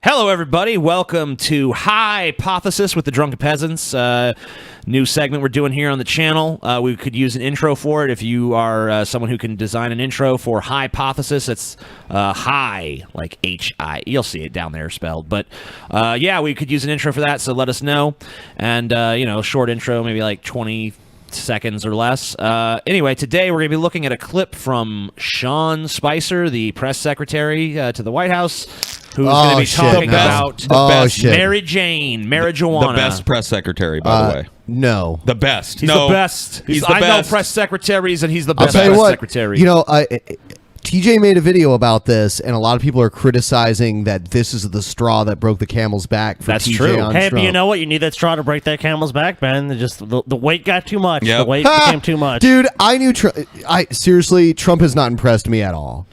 Hello, everybody. Welcome to Hypothesis with the Drunken Peasants. New segment we're doing here on the channel. We could use an intro for it if you are someone who can design an intro for Hypothesis. It's high, like H-I. You'll see it down there spelled. But, yeah, we could use an intro for that, so let us know. And, short intro, maybe like 20 seconds or less. Anyway, today we're going to be looking at a clip from Sean Spicer, the press secretary to the White House, who's going to be talking about the best Mary Jane, marijuana. The best press secretary, by the way. No. The best. He's the best. I know press secretaries, and he's the best press secretary. You know, TJ made a video about this, and a lot of people are criticizing that this is the straw that broke the camel's back for That's TJ true. on Hey, Trump. but you know what? You need that straw to break that camel's back, Ben. Just the weight got too much. Yep. The weight became too much. Dude, I knew seriously, Trump has not impressed me at all.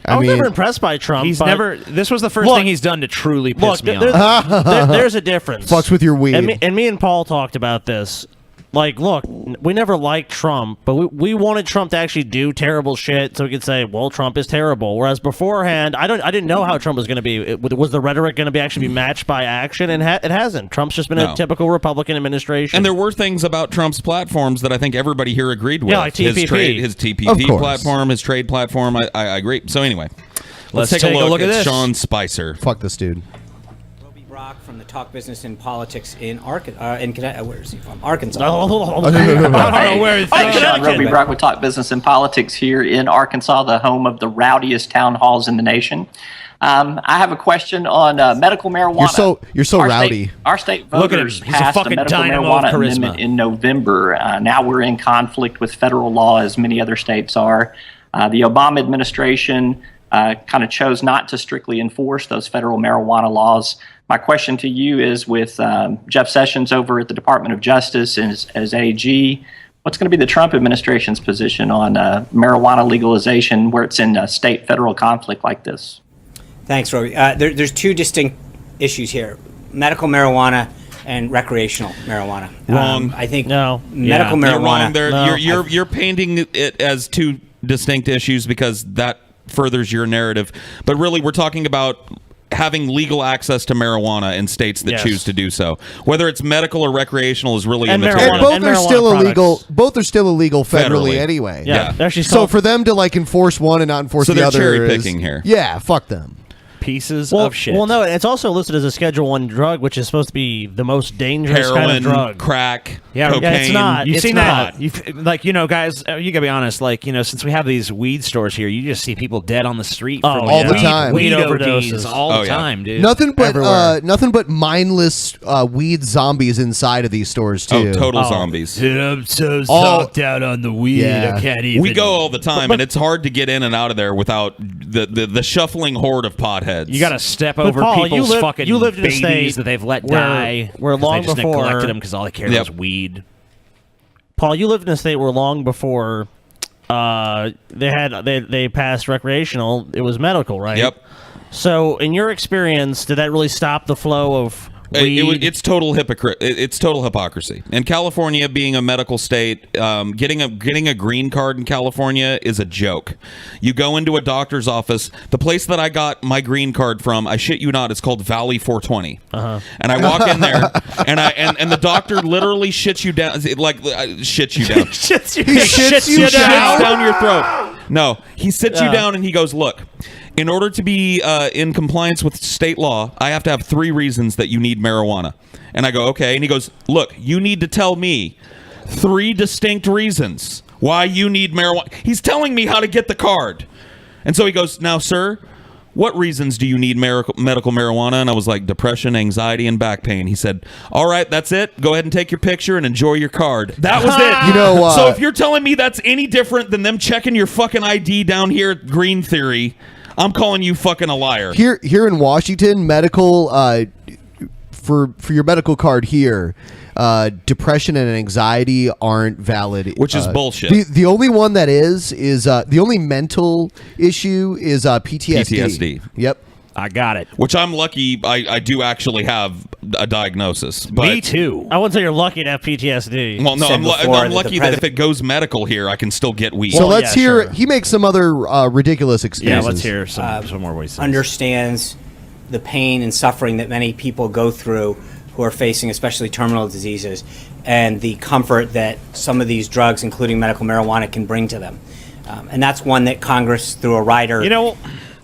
I was never impressed by Trump. He's never. This was the first thing he's done to truly piss me off. There's a difference. Fucks with your weed. And me and Paul talked about this. Like, look, we never liked Trump, but we wanted Trump to actually do terrible shit so we could say, well, Trump is terrible. Whereas beforehand, I didn't know how Trump was going to be. Was the rhetoric going to actually be matched by action? And it hasn't. Trump's just been a typical Republican administration. And there were things about Trump's platforms that I think everybody here agreed with. Yeah, like TPP. His TPP platform, his trade platform. I agree. So anyway, let's take a look at this. Sean Spicer. Fuck this dude. From the Talk Business in Politics in Arkansas. Where is he from? Arkansas. I don't know where he's from. Sean Roby Brock with Talk Business in Politics here in Arkansas, the home of the rowdiest town halls in the nation. I have a question on medical marijuana. You're so rowdy. Our state voters passed a medical marijuana amendment in November. Now we're in conflict with federal law, as many other states are. The Obama administration kind of chose not to strictly enforce those federal marijuana laws. My question to you is, with Jeff Sessions over at the Department of Justice as AG, what's going to be the Trump administration's position on marijuana legalization where it's in a state-federal conflict like this? Thanks, Roby. There's two distinct issues here: medical marijuana and recreational marijuana. Wrong. I think You're medical marijuana. wrong there. You're painting it as two distinct issues because that furthers your narrative. But really, we're talking about having legal access to marijuana in states that choose to do so. Whether it's medical or recreational is really immaterial. And both are still illegal. Both are still illegal federally anyway. Yeah. So for them to enforce one and not enforce the other, cherry picking here. Yeah, fuck them. Pieces of shit. Well, no, it's also listed as a Schedule I drug, which is supposed to be the most dangerous kind of drug. Crack, cocaine. Yeah, it's not. You've seen that. Guys, you gotta be honest. Since we have these weed stores here, you just see people dead on the street all the time. Weed overdoses ODs all the time, dude. Nothing but mindless weed zombies inside of these stores too. Oh, total zombies. Dude, I'm so zonked out on the weed. Yeah. I can't even. We go all the time, and it's hard to get in and out of there without the shuffling horde of potheads. You got to step over Paul, people's fucking you lived in a babies state that they've let die. Where long they just before neglected them because all they cared was weed. Paul, you lived in a state where long before they passed recreational, it was medical, right? Yep. So, in your experience, did that really stop the flow of weed? It's total It's total hypocrisy. In California, being a medical state, getting a green card in California is a joke. You go into a doctor's office. The place that I got my green card from, I shit you not, it's called Valley 420. And I walk in there, and the doctor literally shits you down, shits you down. shits you down your throat. No, he sits you down and he goes, look, in order to be in compliance with state law, I have to have 3 reasons that you need marijuana. And I go, okay. And he goes, look, you need to tell me 3 distinct reasons why you need marijuana. He's telling me how to get the card. And so he goes, now, sir, what reasons do you need medical marijuana? And I was like, depression, anxiety, and back pain. He said, all right, that's it. Go ahead and take your picture and enjoy your card. That was it. So if you're telling me that's any different than them checking your fucking ID down here at Green Theory, I'm calling you fucking a liar. Here in Washington, medical for your medical card here, depression and anxiety aren't valid, which is bullshit. The only one that is the only mental issue is PTSD. Yep. I got it. Which I'm lucky I do actually have a diagnosis. But me too. I wouldn't say you're lucky to have PTSD. Well, no, I'm lucky that if it goes medical here, I can still get weed. So let's hear. Sure. He makes some other ridiculous excuses. Yeah, let's hear some more ways. Understands the pain and suffering that many people go through who are facing especially terminal diseases, and the comfort that some of these drugs, including medical marijuana, can bring to them. And that's one that Congress, through a rider...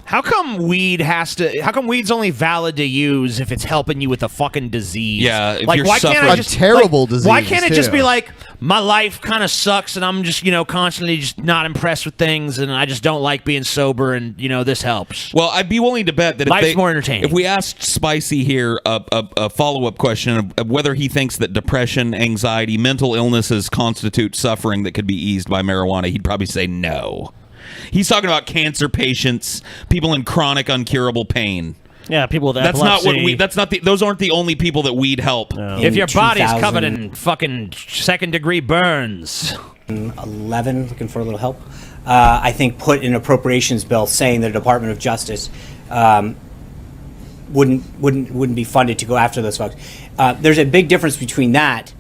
How come weed's only valid to use if it's helping you with a fucking disease? Yeah, if like you're why can't suffering I just, a terrible disease? Why can't it just too. be like, my life kind of sucks and I'm just constantly just not impressed with things and I just don't like being sober and this helps. Well, I'd be willing to bet that Life's more entertaining. If we asked Spicy here a follow-up question of whether he thinks that depression, anxiety, mental illnesses constitute suffering that could be eased by marijuana, he'd probably say no. He's talking about cancer patients, people in chronic, uncurable pain. Yeah, people with That's epilepsy. not what weed. That's not the. Those aren't the only people that weed help. No. If your body's 2000 covered in fucking second-degree burns. 11, looking for a little help, I think put in appropriations bill saying the Department of Justice wouldn't be funded to go after those folks. There's a big difference between that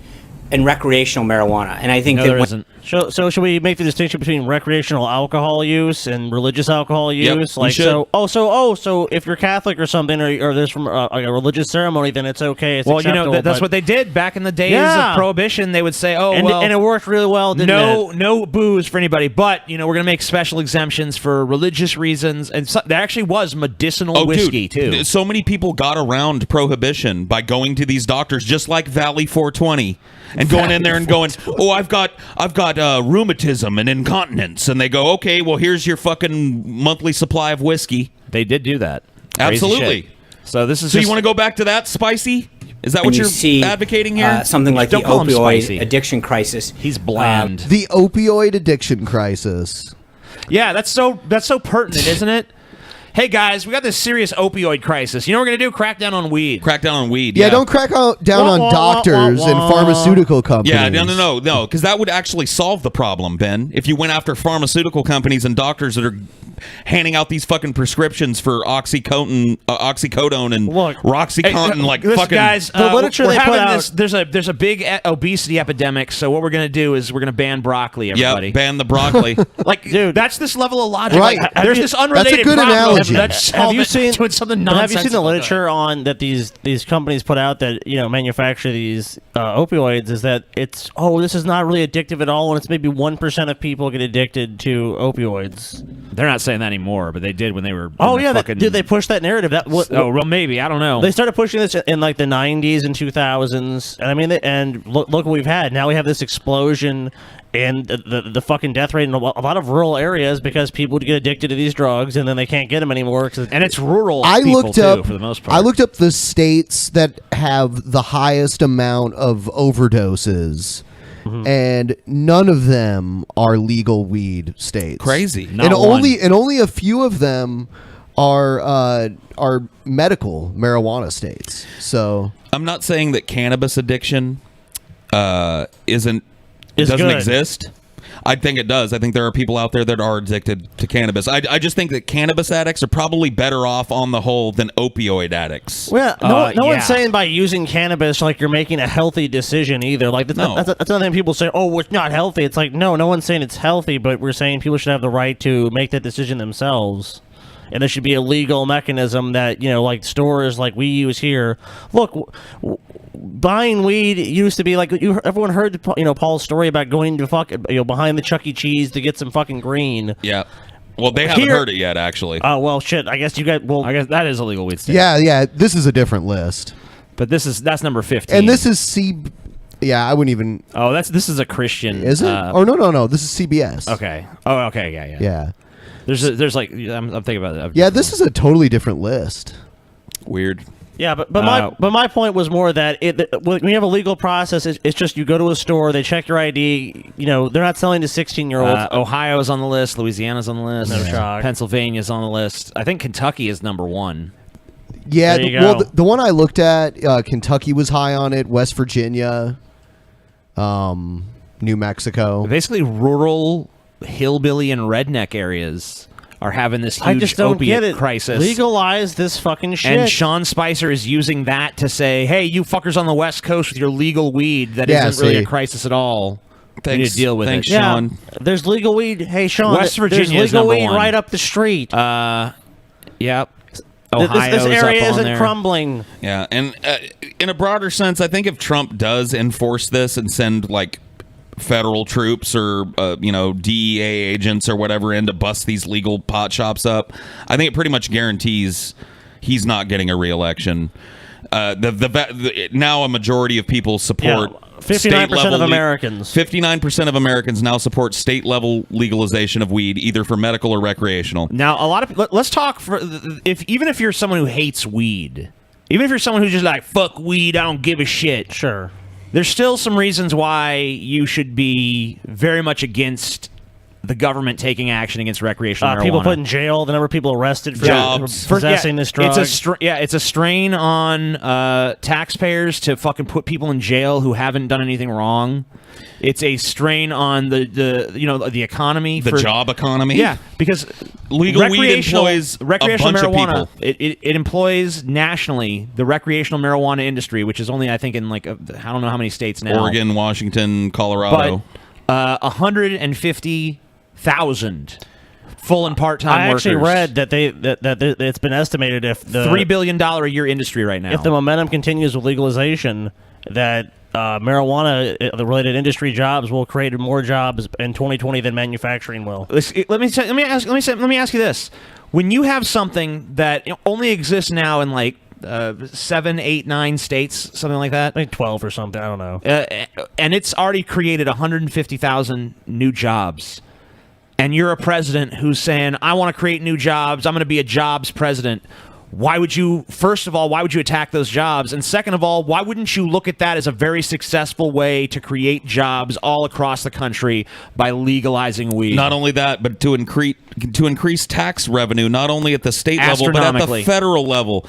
and recreational marijuana, and I think No, there isn't. So should we make the distinction between recreational alcohol use and religious alcohol use? Yep, we should. So if you're Catholic or something, or there's from a religious ceremony, then it's okay. It's Well, acceptable, that's but- what they did back in the days Yeah. of Prohibition. They would say, and it worked really well. Didn't it? no booze for anybody, but we're going to make special exemptions for religious reasons, and there actually was medicinal whiskey too. So many people got around Prohibition by going to these doctors, just like Valley 420, and going in there and going, "Oh, I've got rheumatism and incontinence," and they go, "Okay, well, here's your fucking monthly supply of whiskey." They did do that. Crazy Absolutely. shit. So this is. So just, you want to go back to that, Spicy? Is that what and you you're see advocating here? something like the Don't call him spicy. opioid addiction crisis. He's bland. The opioid addiction crisis. Yeah, that's so pertinent, isn't it? Hey guys, we got this serious opioid crisis. You know what we're gonna do? Crack down on weed. Crack down on weed. Yeah, don't crack down on doctors and pharmaceutical companies. Yeah, no, because that would actually solve the problem, Ben. If you went after pharmaceutical companies and doctors that are handing out these fucking prescriptions for oxycodone and Look, Roxycontin, like listen, fucking guys, the literature we're they put having out- this. There's a big obesity epidemic. So what we're gonna do is we're gonna ban broccoli. Everybody, ban the broccoli. like, Dude. that's this level of logic. Right. Like, there's this unrelated That's a good problem. analogy. Let's Have solve you it seen doing something but have you seen the nonsensical. literature on that these companies put out that manufacture these opioids? Is that this is not really addictive at all, and it's maybe 1% of people get addicted to opioids. They're not saying that anymore, but they did when they were. Oh in yeah, the fucking, did they push that narrative? Oh, well, maybe I don't know. They started pushing this in like the 90s and 2000s, and I mean, and look what we've had. Now we have this explosion in the fucking death rate in a lot of rural areas because people get addicted to these drugs and then they can't get them anymore. And it's rural. I people looked too, up for the most part. I looked up the states that have the highest amount of overdoses, and none of them are legal weed states. Crazy. Not and one. only a few of them are medical marijuana states. So I'm not saying that cannabis addiction doesn't good. exist. I think it does. I think there are people out there that are addicted to cannabis. I just think that cannabis addicts are probably better off on the whole than opioid addicts. Well, no yeah. one's saying by using cannabis like you're making a healthy decision either. Like that's, No. that's another thing people say. Oh, it's not healthy. It's like no one's saying it's healthy, but we're saying people should have the right to make that decision themselves. And there should be a legal mechanism that like stores like we use here. Look, buying weed used to be like everyone heard Paul's story about going to behind the Chuck E. Cheese to get some fucking green. Yeah. Well, they haven't Here- heard it yet, actually. Oh well, shit. I guess you got I guess that is a legal weed state. yeah, this is a different list, but that's number 15. and this is Yeah, I wouldn't even. Oh, this is a Christian. Is it? Oh no, this is CBS. Okay. Oh, okay. Yeah. Yeah. There's like I'm thinking about it. Yeah, this is a totally different list. Weird. Yeah, but my point was more that when you have a legal process, it's just you go to a store, they check your ID. They're not selling to 16-year-olds. Ohio's on the list. Louisiana's on the list. No shock. Pennsylvania's on the list. I think Kentucky is number 1. Yeah, There you well, go. the one I looked at, Kentucky was high on it. West Virginia, New Mexico. Basically, rural, hillbilly, and redneck areas are having this huge I just don't opiate get it. crisis. Legalize this fucking shit. And Sean Spicer is using that to say, "Hey, you fuckers on the West Coast with your legal weed that Yeah, isn't really see. a crisis at all. We need Thanks- to deal with thanks, it." yeah, Sean. there's legal weed. Hey, Sean, West there's Virginia is legal number weed 1. right up the street. Yep. Ohio's this area up on isn't there. crumbling. Yeah, and in a broader sense, I think if Trump does enforce this and send like federal troops or DEA agents or whatever in to bust these legal pot shops up, I think it pretty much guarantees he's not getting a re-election. Now a majority of people support 59% of Americans. 59% of Americans now support state level legalization of weed, either for medical or recreational. Now, a lot of let's talk for even if you're someone who hates weed, even if you're someone who's just like fuck weed, I don't give a shit. Sure. There's still some reasons why you should be very much against the government taking action against recreational marijuana. People put in jail, the number of people arrested for possessing this drug. It's a strain on taxpayers to fucking put people in jail who haven't done anything wrong. It's a strain on the economy, the job economy. Yeah, because legal weed employs recreational a bunch marijuana. of people. It employs nationally the recreational marijuana industry, which is only I think in like I don't know how many states now. Oregon, Washington, Colorado. But 150,000 full and part-time workers. I actually read that that it's been estimated if the $3 billion a year industry right now. If the momentum continues with legalization, that marijuana-related industry jobs will create more jobs in 2020 than manufacturing will. Let me ask you this: when you have something that only exists now in like 7, 8, 9 states, something like that, I think 12 or something, I don't know, and it's already created 150,000 new jobs, and you're a president who's saying, "I want to create new jobs. I'm going to be a jobs president." Why would you, first of all, why would you attack those jobs? And second of all, why wouldn't you look at that as a very successful way to create jobs all across the country by legalizing weed? Not only that, but to increase tax revenue, not only at the state level, but at the federal level.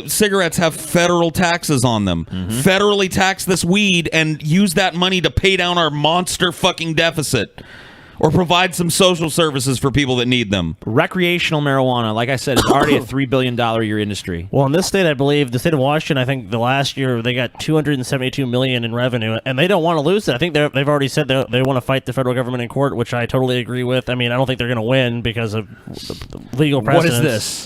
Cigarettes have federal taxes on them. Federally tax this weed and use that money to pay down our monster fucking deficit. Or provide some social services for people that need them. Recreational marijuana, like I said, is already a $3 billion a year industry. Well, in this state, I believe, the state of Washington, I think the last year they got $272 million in revenue, and they don't want to lose it. I think they've already said they want to fight the federal government in court, which I totally agree with. I mean, I don't think they're going to win because of legal precedents. What is this?